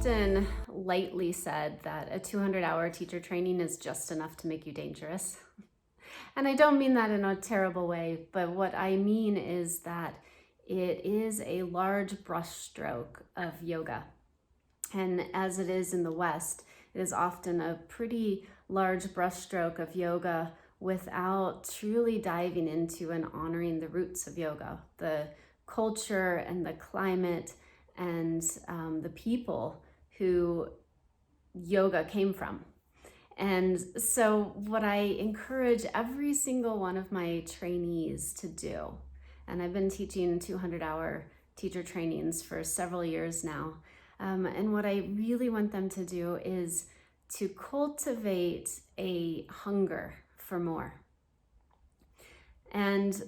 often lightly said that a 200-hour teacher training is just enough to make you dangerous. And I don't mean that in a terrible way, but what I mean is that it is a large brushstroke of yoga. And as it is in the West, it is often a pretty large brushstroke of yoga without truly diving into and honoring the roots of yoga, the culture and the climate and the people who yoga came from. And so what I encourage every single one of my trainees to do, and I've been teaching 200-hour teacher trainings for several years now, and what I really want them to do is to cultivate a hunger for more. And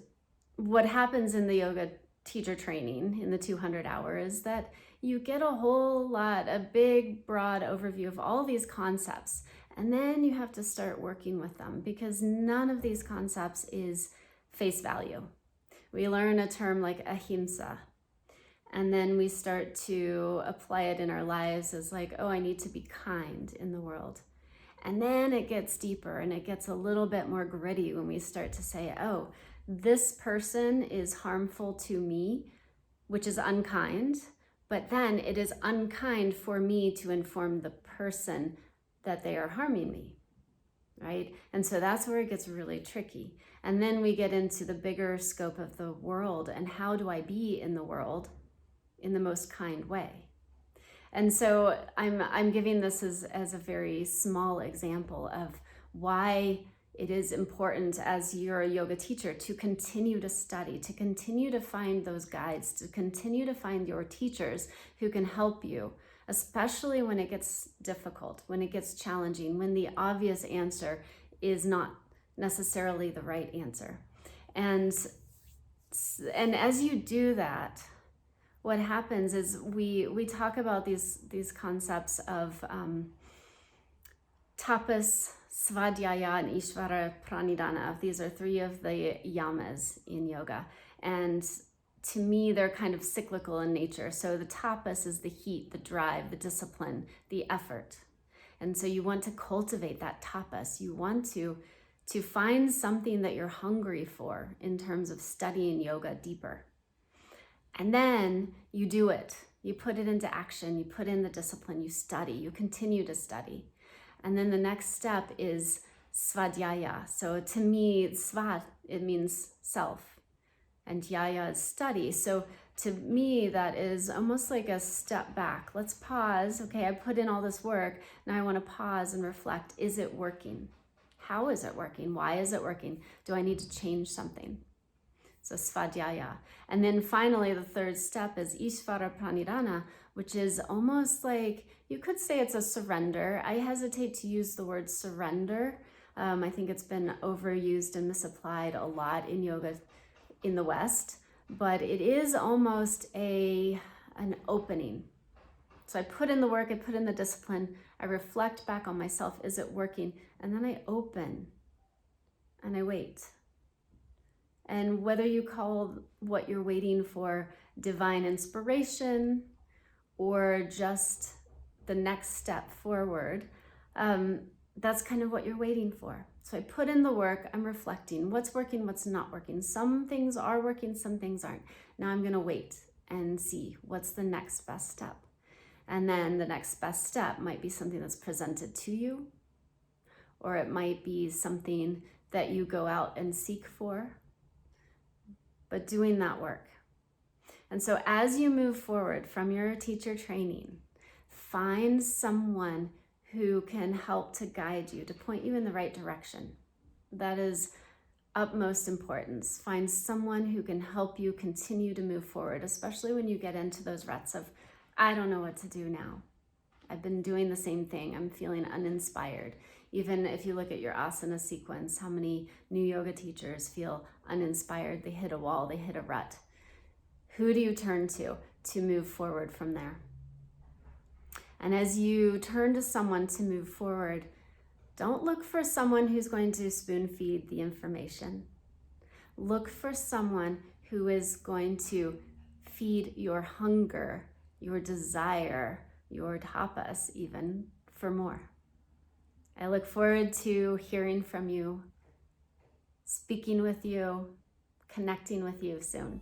what happens in the yoga teacher training in the 200 hours is that you get a big, broad overview of all these concepts. And then you have to start working with them because none of these concepts is face value. We learn a term like ahimsa, and then we start to apply it in our lives as like, oh, I need to be kind in the world. And then it gets deeper and it gets a little bit more gritty when we start to say, oh, this person is harmful to me, which is unkind, but then it is unkind for me to inform the person that they are harming me, right? And so that's where it gets really tricky. And then we get into the bigger scope of the world and how do I be in the world in the most kind way? And so I'm giving this as a very small example of why it is important as you're a yoga teacher to continue to study, to continue to find those guides, to continue to find your teachers who can help you, especially when it gets difficult, when it gets challenging, when the obvious answer is not necessarily the right answer. And as you do that, what happens is we talk about these concepts of Tapas, Sadhyaya, and Ishvara Pranidhana. These are three of the yamas in yoga. And to me, they're kind of cyclical in nature. So the tapas is the heat, the drive, the discipline, the effort. And so you want to cultivate that tapas. You want to find something that you're hungry for in terms of studying yoga deeper. And then you do it. You put it into action. You put in the discipline. You study. You continue to study. And then the next step is svadhyaya. So to me, svad, it means self. And yaya is study. So to me, that is almost like a step back. Let's pause. Okay, I put in all this work. Now I want to pause and reflect. Is it working? How is it working? Why is it working? Do I need to change something? So svadhyaya. And then finally, the third step is ishvara pranidhana, which is almost like, you could say it's a surrender. I hesitate to use the word surrender. I think it's been overused and misapplied a lot in yoga in the West, but it is almost an opening. So I put in the work, I put in the discipline, I reflect back on myself, is it working? And then I open and I wait. And whether you call what you're waiting for divine inspiration or just the next step forward, that's kind of what you're waiting for. So I put in the work, I'm reflecting what's working, what's not working. Some things are working, some things aren't. Now I'm gonna wait and see what's the next best step. And then the next best step might be something that's presented to you, or it might be something that you go out and seek for, but doing that work. And so as you move forward from your teacher training, find someone who can help to guide you, to point you in the right direction. That is utmost importance. Find someone who can help you continue to move forward, especially when you get into those ruts of, I don't know what to do now. I've been doing the same thing. I'm feeling uninspired. Even if you look at your asana sequence, how many new yoga teachers feel uninspired? They hit a wall, they hit a rut. Who do you turn to move forward from there? And as you turn to someone to move forward, don't look for someone who's going to spoon feed the information. Look for someone who is going to feed your hunger, your desire, your tapas even for more. I look forward to hearing from you, speaking with you, connecting with you soon.